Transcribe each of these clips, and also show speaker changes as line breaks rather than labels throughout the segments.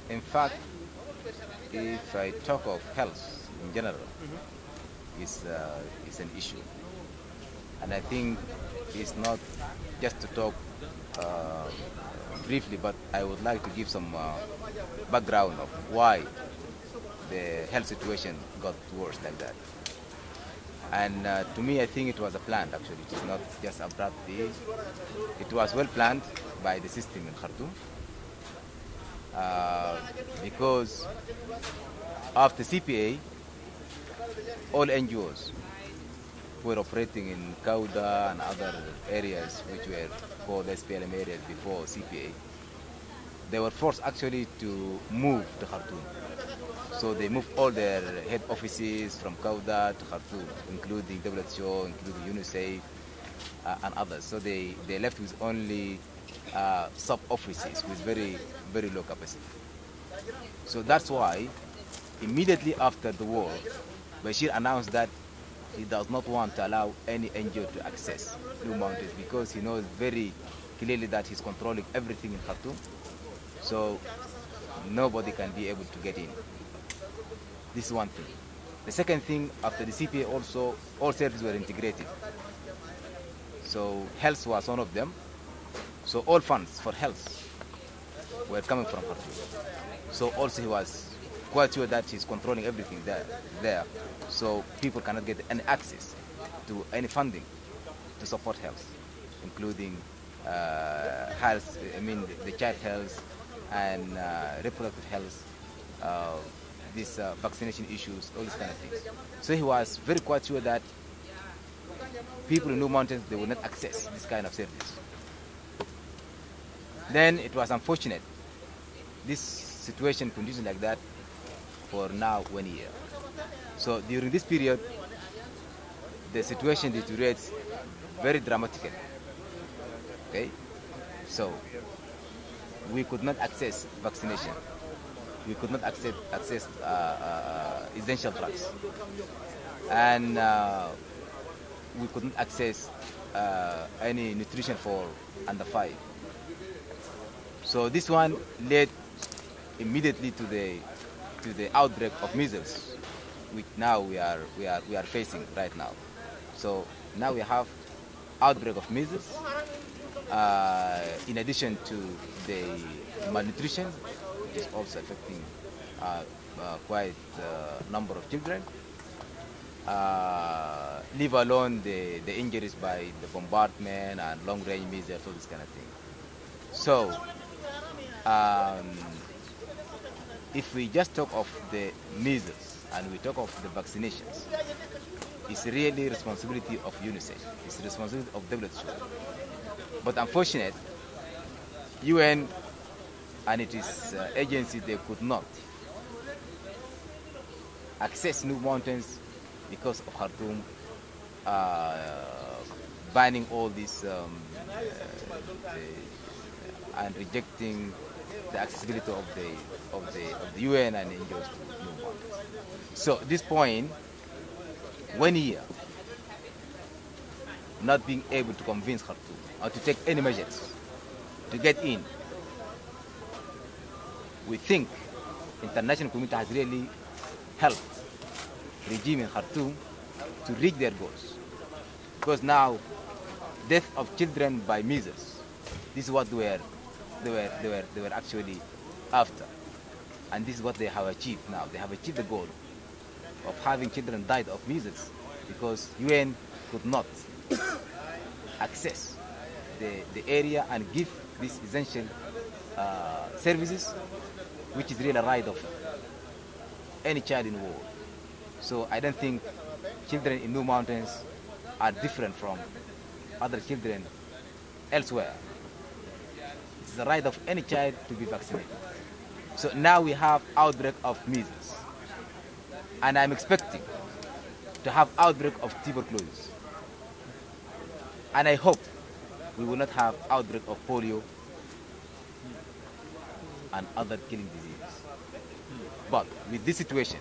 In fact, if I talk of health in general, is an issue. And I think it's not just to talk uh, briefly, but I would like to give some background of why the health situation got worse like that. And to me, I think it was a plan, actually. It is not just abruptly. It was well planned by the system in Khartoum. Because after CPA, all NGOs were operating in Kauda and other areas which were called SPLM areas before CPA. They were forced actually to move to Khartoum. So they moved all their head offices from Kauda to Khartoum, including WHO, including UNICEF, and others. So they left with only sub-offices with very, very low capacity. So that's why, immediately after the war, Bashir announced that he does not want to allow any NGO to access Nuba Mountains because he knows very clearly that he's controlling everything in Khartoum. So nobody can be able to get in. This is one thing. The second thing, after the CPA also, all services were integrated. So health was one of them. So all funds for health were coming from Khartoum. So also he was quite sure that he's controlling everything there. So people cannot get any access to any funding to support health, including health, the child health and reproductive health, these vaccination issues, all these kind of things. So he was very quite sure that people in Nuba Mountains, they will not access this kind of service. Then it was unfortunate, this situation continues like that for now 1 year. So during this period, the situation deteriorates very dramatically. Okay, so we could not access vaccination. We could not access essential drugs, and we could not access any nutrition for under 5. So this one led immediately to the outbreak of measles, which now we are facing right now. So now we have outbreak of measles, in addition to the malnutrition, which is also affecting quite a number of children. Leave alone the injuries by the bombardment and long-range measles, all this kind of thing. So if we just talk of the measles and we talk of the vaccinations, it's really responsibility of UNICEF. It's the responsibility of WHO. But unfortunately, UN and its agencies, they could not access Nuba Mountains because of Khartoum banning all this and rejecting the accessibility of the UN and NGOs to Nuba Mountains. So at this point, 1 year, not being able to convince Khartoum or to take any measures to get in, we think international community has really helped regime in Khartoum to reach their goals. Because now, death of children by measles, this is what they were actually after, and this is what they have achieved now. They have achieved the goal of having children died of measles because UN could not access the area and give these essential services, which is really a right of any child in the world. So I don't think children in Nuba Mountains are different from other children elsewhere. It's the right of any child to be vaccinated. So now we have outbreak of measles, and I'm expecting to have outbreak of tuberculosis, and I hope we will not have outbreak of polio and other killing diseases. But with this situation,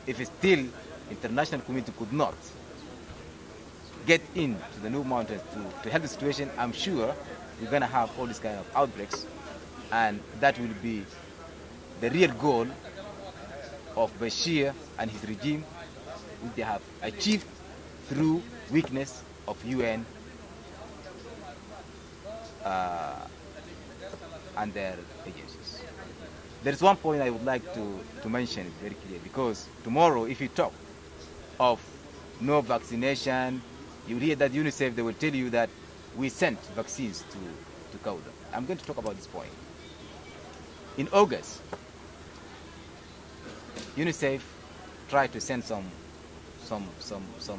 if still international community could not get into the Nuba Mountains to help the situation, I'm sure we're going to have all these kind of outbreaks, and that will be the real goal of Bashir and his regime, which they have achieved through weakness of UN and their agencies. There is one point I would like to mention very clear, because tomorrow if you talk of no vaccination, you hear that UNICEF, they will tell you that we sent vaccines to Kauda. I'm going to talk about this point. In August, UNICEF tried to send some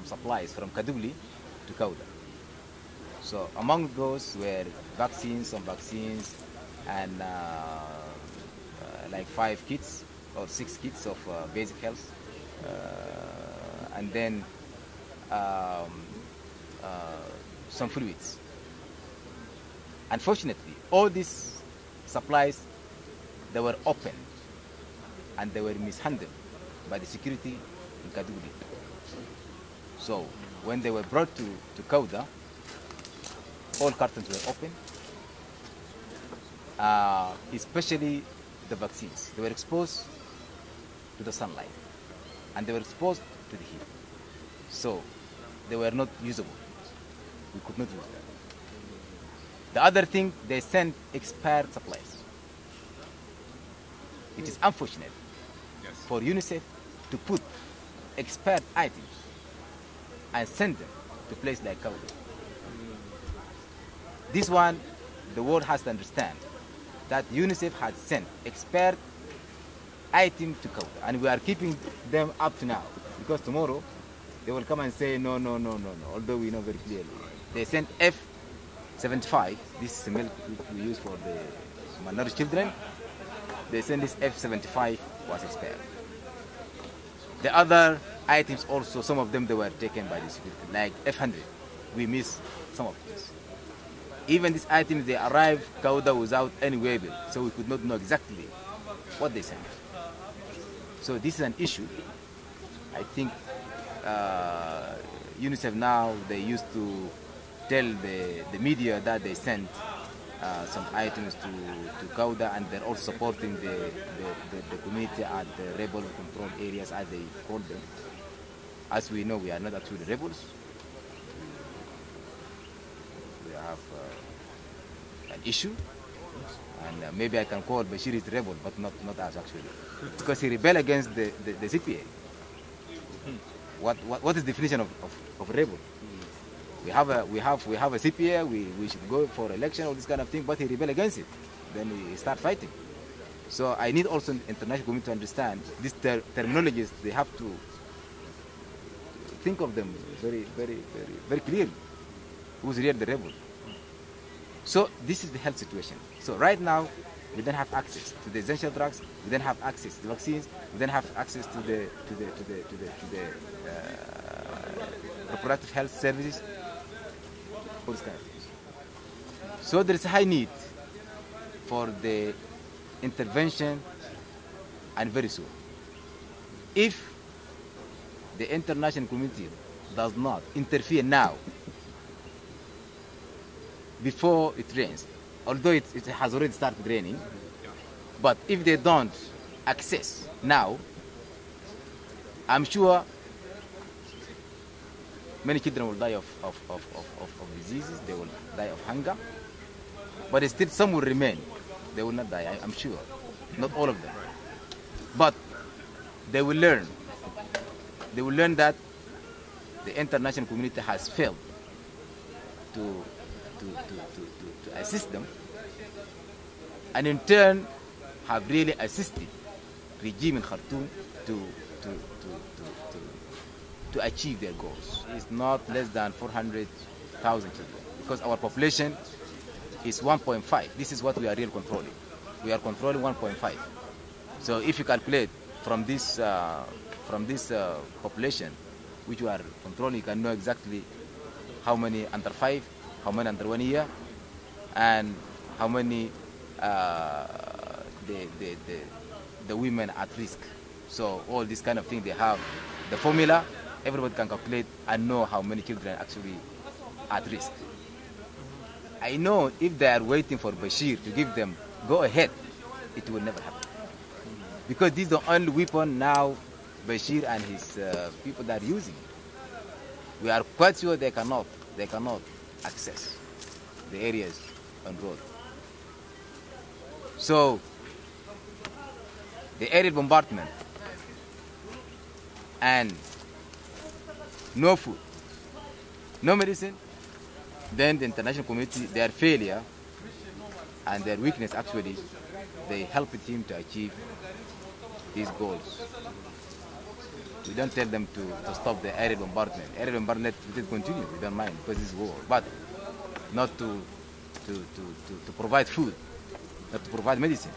supplies from Kadugli to Kauda. So among those were some vaccines, and like 5 kits or 6 kits of basic health, and then some fluids. Unfortunately, all these supplies, they were opened and they were mishandled by the security in Kadugli. So when they were brought to Kauda, all cartons were open, especially the vaccines. They were exposed to the sunlight and they were exposed to the heat. So they were not usable. We could not use them. The other thing, they sent expired supplies. It is unfortunate for UNICEF to put expired items and send them to places like Kauda. This one, the world has to understand that UNICEF had sent expired items to Kauda, and we are keeping them up to now, because tomorrow they will come and say no. Although we know very clearly, they sent F-75. This is the milk we use for the malnourished children. They sent this F-75 was expired. The other items also, some of them they were taken by the security, like F-100. We missed some of this. Even these items, they arrived Kauda without any waiver, so we could not know exactly what they sent. So this is an issue. I think UNICEF now, they used to tell the media that they sent some items to Kauda, and they're also supporting the community at the rebel controlled areas, as they call them. As we know, we are not actually rebels. We have an issue, and maybe I can call Bashir is rebel, but not us actually, because he rebelled against the CPA. What is the definition of rebel? We have a CPA. We should go for election, all this kind of thing, but he rebelled against it. Then he start fighting. So I need also international community to understand these terminologies. They have to think of them very clearly. Who's really the rebel? So this is the health situation. So right now, we don't have access to the essential drugs. We don't have access to vaccines. We don't have access to the reproductive health services. All these kind of things. So there is a high need for the intervention, and very soon. If the international community does not interfere now, before it rains, although it has already started raining, but if they don't access now, I'm sure many children will die of diseases, they will die of hunger, but still some will remain. They will not die, I'm sure. Not all of them. But they will learn. They will learn that the international community has failed to assist them, and in turn have really assisted regime in Khartoum to achieve their goals. It's not less than 400,000 children, because our population is 1.5. This is what we are really controlling. We are controlling 1.5. So if you calculate from this population which we are controlling, you can know exactly how many under 5, how many under 1 year, and how many the women at risk. So all this kind of thing, they have the formula. Everybody can calculate and know how many children actually at risk. I know if they are waiting for Bashir to give them go ahead, it will never happen. Because this is the only weapon now Bashir and his people that are using. We are quite sure they cannot access the areas on road. So the aerial bombardment and no food, no medicine, then the international community, their failure and their weakness actually, they helped him to achieve these goals. We don't tell them to stop the aerial bombardment. Aerial bombardment will continue, we don't mind because it's war, but not to provide food, not to provide medicine.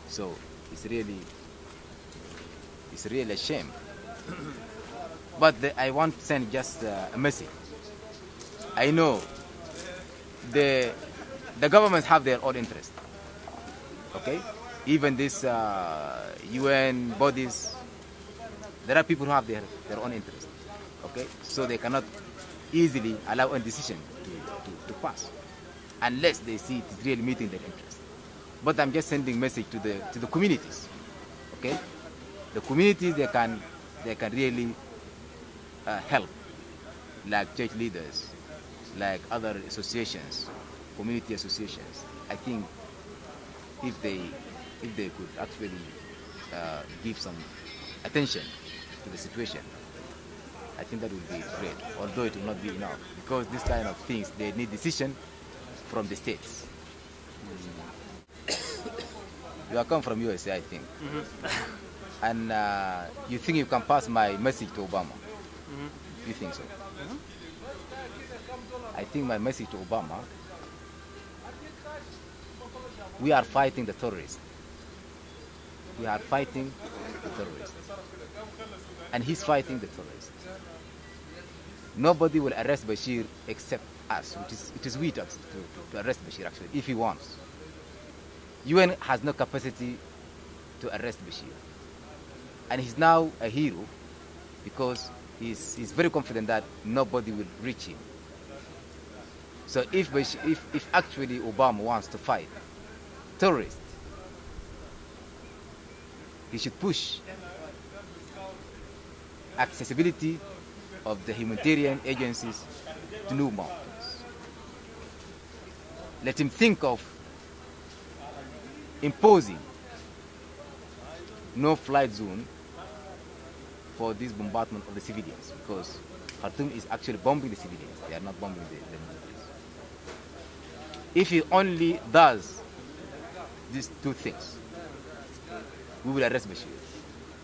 So it's really a shame. But I want to send just a message. I know the governments have their own interest. Okay, even these UN bodies, there are people who have their own interest. Okay, so they cannot easily allow a decision to pass unless they see it is really meeting their interest. But I'm just sending message to the communities. Okay, the communities they can really help, like church leaders, like other associations, community associations. I think if they could actually give some attention to the situation, I think that would be great, although it will not be enough, because this kind of things, they need decision from the states. You are come from USA, I think. Mm-hmm. And you think you can pass my message to Obama? Mm-hmm. You think so? Mm-hmm. I think my message to Obama, we are fighting the terrorists. We are fighting the terrorists. And he's fighting the terrorists. Nobody will arrest Bashir except us. It is we to arrest Bashir, actually, if he wants. UN has no capacity to arrest Bashir. And he's now a hero because he's very confident that nobody will reach him. So if actually Obama wants to fight terrorists, he should push accessibility of the humanitarian agencies to Nuba Mountains. Let him think of imposing no-flight zone for this bombardment of the civilians, because Khartoum is actually bombing the civilians. They are not bombing the militaries. If he only does these two things, we will arrest Bashir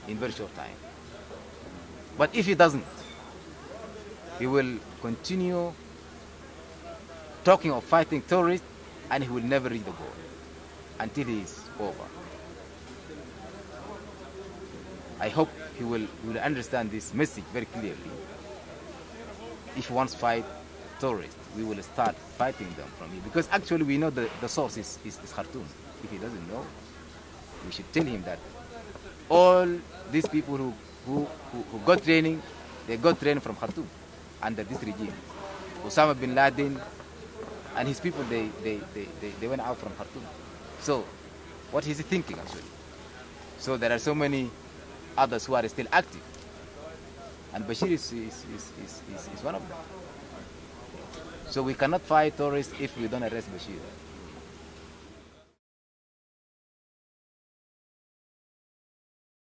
in very short time. But if he doesn't, he will continue talking of fighting terrorists, and he will never reach the goal until he is over. I hope he will understand this message very clearly. If he wants to fight terrorists, we will start fighting them from here. Because actually we know the source is Khartoum. If he doesn't know, we should tell him that all these people who got training, they got training from Khartoum under this regime. Osama bin Laden and his people, they went out from Khartoum. So what is he thinking actually? So there are so many others who are still active, and Bashir is one of them. So we cannot fight terrorists if we don't arrest Bashir.